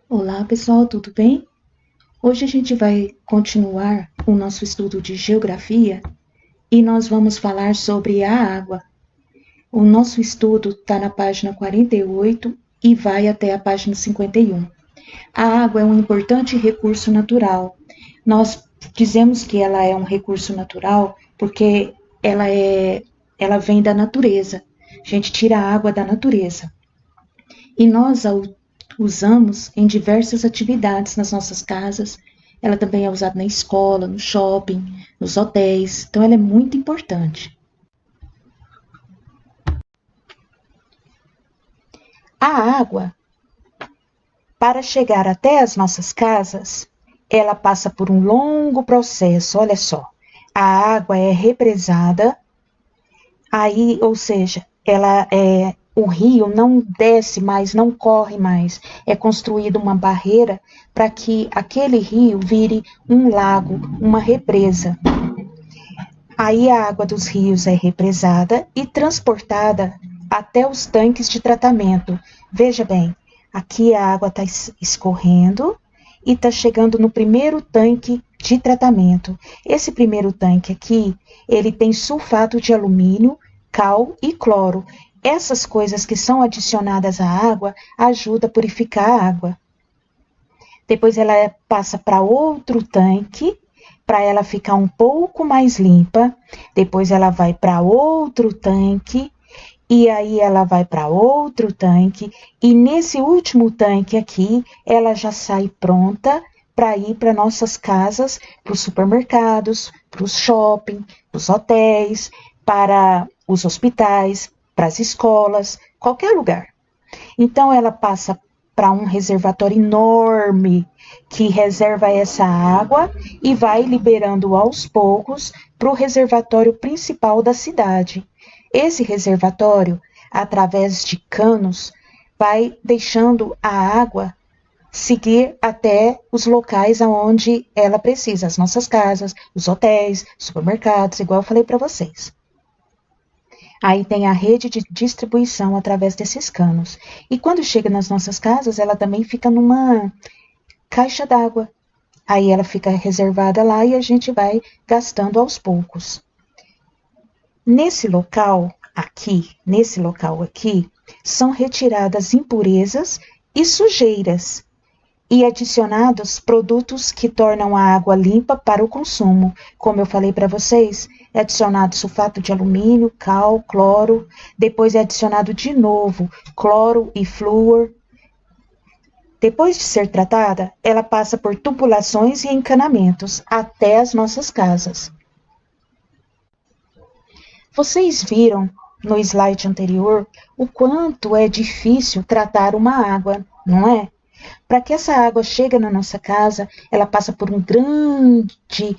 Olá, pessoal, tudo bem? Hoje a gente vai continuar o nosso estudo de geografia e nós vamos falar sobre a água. O nosso estudo está na página 48 e vai até a página 51. A água é um importante recurso natural. Nós dizemos que ela é um recurso natural porque ela vem da natureza. A gente tira a água da natureza. E nós a usamos em diversas atividades nas nossas casas. Ela também é usada na escola, no shopping, nos hotéis. Então, ela é muito importante. A água, para chegar até as nossas casas, ela passa por um longo processo. Olha só, a água é represada, aí, ou seja, o rio não desce mais, não corre mais. É construída uma barreira para que aquele rio vire um lago, uma represa. Aí a água dos rios é represada e transportada até os tanques de tratamento. Veja bem, aqui a água está escorrendo e está chegando no primeiro tanque de tratamento. Esse primeiro tanque aqui, ele tem sulfato de alumínio, cal e cloro. Essas coisas que são adicionadas à água ajudam a purificar a água. Depois ela passa para outro tanque, para ela ficar um pouco mais limpa. Depois ela vai para outro tanque, e aí ela vai para outro tanque, e nesse último tanque aqui, ela já sai pronta para ir para nossas casas, para os supermercados, para os shopping, para os hotéis, para os hospitais, para as escolas, qualquer lugar. Então ela passa para um reservatório enorme que reserva essa água e vai liberando aos poucos para o reservatório principal da cidade. Esse reservatório, através de canos, vai deixando a água seguir até os locais aonde ela precisa, as nossas casas, os hotéis, supermercados, igual eu falei para vocês. Aí tem a rede de distribuição através desses canos. E quando chega nas nossas casas, ela também fica numa caixa d'água. Aí ela fica reservada lá e a gente vai gastando aos poucos. Nesse local aqui, são retiradas impurezas e sujeiras e adicionados produtos que tornam a água limpa para o consumo. Como eu falei para vocês, é adicionado sulfato de alumínio, cal, cloro, depois é adicionado de novo cloro e flúor. Depois de ser tratada, ela passa por tubulações e encanamentos até as nossas casas. Vocês viram no slide anterior o quanto é difícil tratar uma água, não é? Para que essa água chegue na nossa casa, ela passa por um grande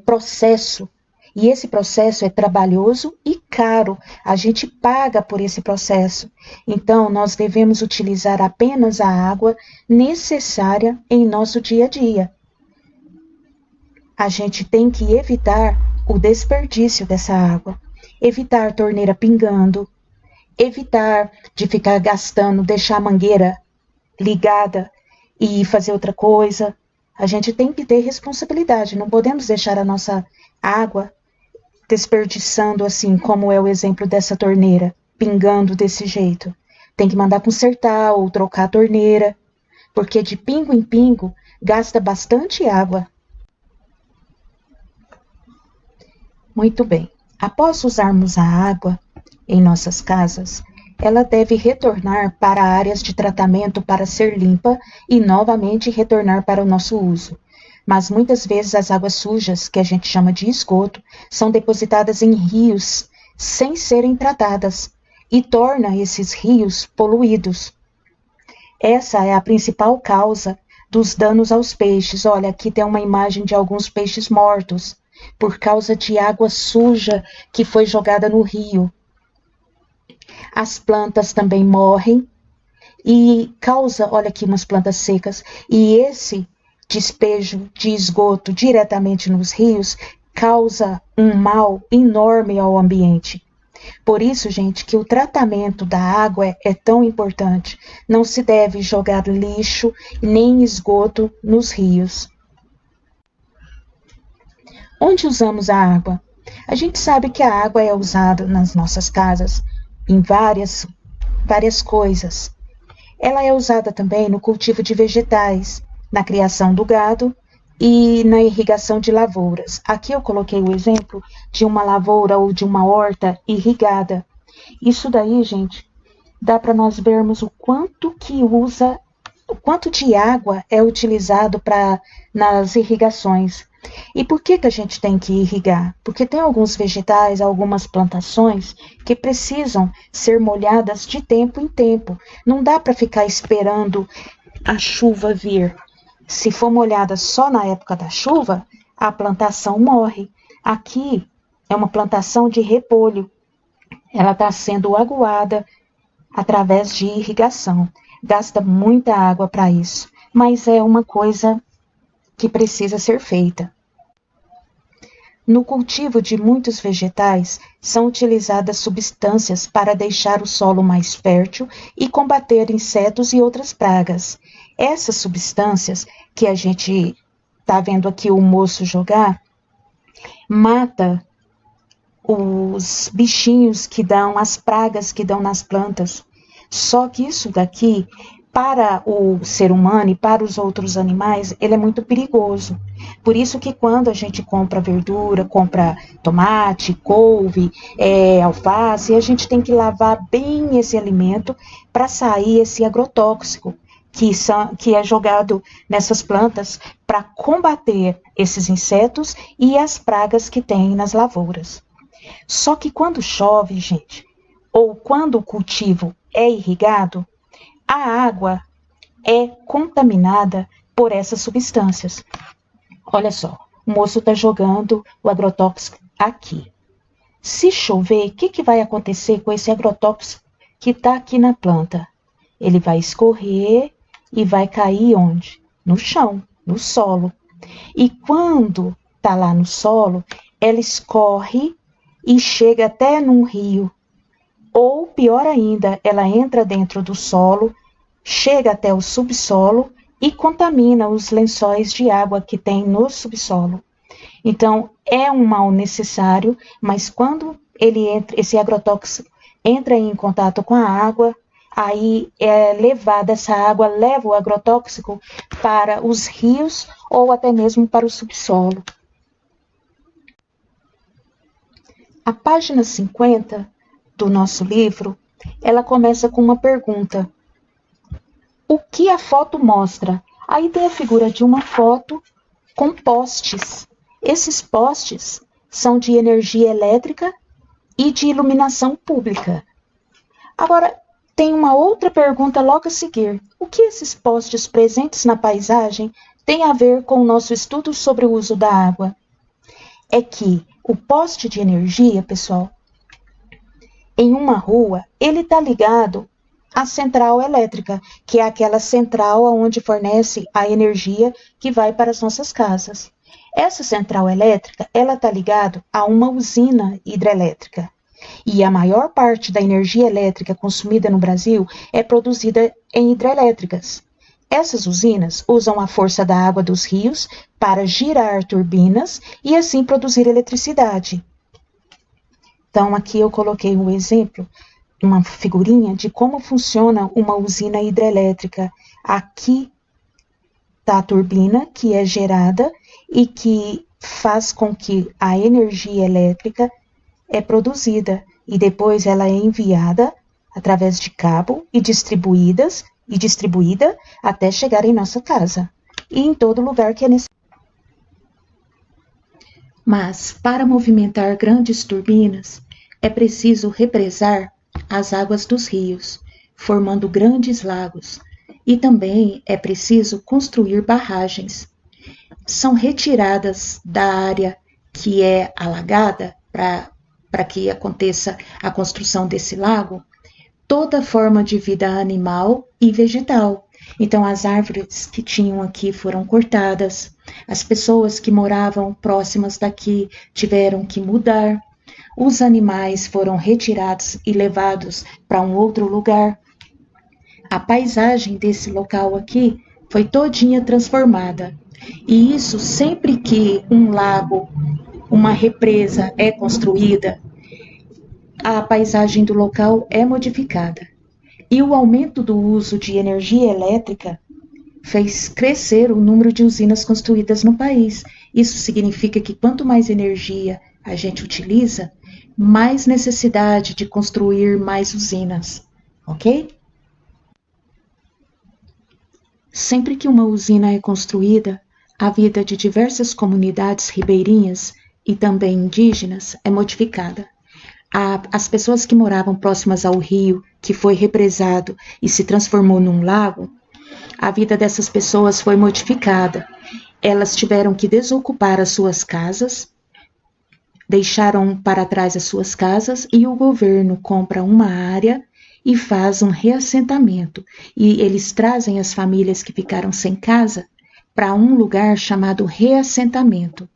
processo. E esse processo é trabalhoso e caro. A gente paga por esse processo. Então, nós devemos utilizar apenas a água necessária em nosso dia a dia. A gente tem que evitar o desperdício dessa água. Evitar torneira pingando. Evitar de ficar gastando, deixar a mangueira ligada e fazer outra coisa. A gente tem que ter responsabilidade, não podemos deixar a nossa água desperdiçando assim, como é o exemplo dessa torneira, pingando desse jeito. Tem que mandar consertar ou trocar a torneira, porque de pingo em pingo gasta bastante água. Muito bem. Após usarmos a água em nossas casas, ela deve retornar para áreas de tratamento para ser limpa e novamente retornar para o nosso uso. Mas muitas vezes as águas sujas, que a gente chama de esgoto, são depositadas em rios sem serem tratadas e torna esses rios poluídos. Essa é a principal causa dos danos aos peixes. Olha, aqui tem uma imagem de alguns peixes mortos por causa de água suja que foi jogada no rio. As plantas também morrem e causa, olha aqui umas plantas secas, e esse despejo de esgoto diretamente nos rios causa um mal enorme ao ambiente. Por isso, gente, que o tratamento da água é tão importante. Não se deve jogar lixo nem esgoto nos rios. Onde usamos a água? A gente sabe que a água é usada nas nossas casas em várias coisas. Ela é usada também no cultivo de vegetais, na criação do gado e na irrigação de lavouras. Aqui eu coloquei o exemplo de uma lavoura ou de uma horta irrigada. Isso daí, gente, dá para nós vermos o quanto de água é utilizado nas irrigações. E por que a gente tem que irrigar? Porque tem alguns vegetais, algumas plantações que precisam ser molhadas de tempo em tempo. Não dá para ficar esperando a chuva vir. Se for molhada só na época da chuva, a plantação morre. Aqui é uma plantação de repolho. Ela está sendo aguada através de irrigação. Gasta muita água para isso, mas é uma coisa que precisa ser feita. No cultivo de muitos vegetais, são utilizadas substâncias para deixar o solo mais fértil e combater insetos e outras pragas. Essas substâncias que a gente está vendo aqui o moço jogar, mata os bichinhos que dão, as pragas que dão nas plantas. Só que isso daqui, para o ser humano e para os outros animais, ele é muito perigoso. Por isso que quando a gente compra verdura, compra tomate, couve, alface, a gente tem que lavar bem esse alimento para sair esse agrotóxico que é jogado nessas plantas para combater esses insetos e as pragas que tem nas lavouras. Só que quando chove, gente, ou quando o cultivo é irrigado, a água é contaminada por essas substâncias. Olha só, o moço está jogando o agrotóxico aqui. Se chover, o que vai acontecer com esse agrotóxico que está aqui na planta? Ele vai escorrer e vai cair onde? No chão, no solo. E quando está lá no solo, ela escorre e chega até num rio. Ou, pior ainda, ela entra dentro do solo, chega até o subsolo e contamina os lençóis de água que tem no subsolo. Então, é um mal necessário, mas quando esse agrotóxico entra em contato com a água, aí é levada essa água, leva o agrotóxico para os rios ou até mesmo para o subsolo. A página 50 do nosso livro, ela começa com uma pergunta. O que a foto mostra? Aí tem a figura de uma foto com postes. Esses postes são de energia elétrica e de iluminação pública. Agora, tem uma outra pergunta logo a seguir. O que esses postes presentes na paisagem têm a ver com o nosso estudo sobre o uso da água? É que o poste de energia, pessoal, em uma rua, ele está ligado à central elétrica, que é aquela central onde fornece a energia que vai para as nossas casas. Essa central elétrica, ela está ligada a uma usina hidrelétrica. E a maior parte da energia elétrica consumida no Brasil é produzida em hidrelétricas. Essas usinas usam a força da água dos rios para girar turbinas e assim produzir eletricidade. Então, aqui eu coloquei um exemplo, uma figurinha de como funciona uma usina hidrelétrica. Aqui está a turbina que é gerada e que faz com que a energia elétrica é produzida e depois ela é enviada através de cabo e distribuída até chegar em nossa casa e em todo lugar que é necessário. Mas para movimentar grandes turbinas é preciso represar as águas dos rios, formando grandes lagos, e também é preciso construir barragens. São retiradas da área que é alagada para que aconteça a construção desse lago, toda forma de vida animal e vegetal. Então, as árvores que tinham aqui foram cortadas, as pessoas que moravam próximas daqui tiveram que mudar, os animais foram retirados e levados para um outro lugar. A paisagem desse local aqui foi todinha transformada. E isso sempre que um lago, uma represa é construída, a paisagem do local é modificada. E o aumento do uso de energia elétrica fez crescer o número de usinas construídas no país. Isso significa que quanto mais energia a gente utiliza, mais necessidade de construir mais usinas, ok? Sempre que uma usina é construída, a vida de diversas comunidades ribeirinhas e também indígenas é modificada. As pessoas que moravam próximas ao rio, que foi represado e se transformou num lago, a vida dessas pessoas foi modificada. Elas tiveram que desocupar as suas casas, deixaram para trás as suas casas e o governo compra uma área e faz um reassentamento. E eles trazem as famílias que ficaram sem casa para um lugar chamado reassentamento.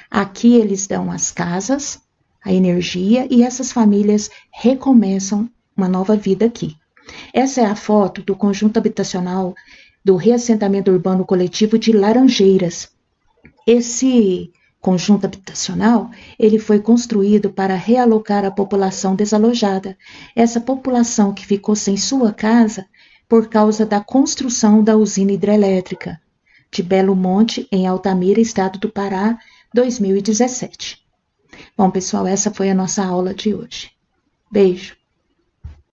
Aqui eles dão as casas, a energia e essas famílias recomeçam uma nova vida aqui. Essa é a foto do conjunto habitacional do reassentamento urbano coletivo de Laranjeiras. Esse conjunto habitacional, ele foi construído para realocar a população desalojada. Essa população que ficou sem sua casa por causa da construção da usina hidrelétrica de Belo Monte, em Altamira, estado do Pará, 2017. Bom, pessoal, essa foi a nossa aula de hoje. Beijo!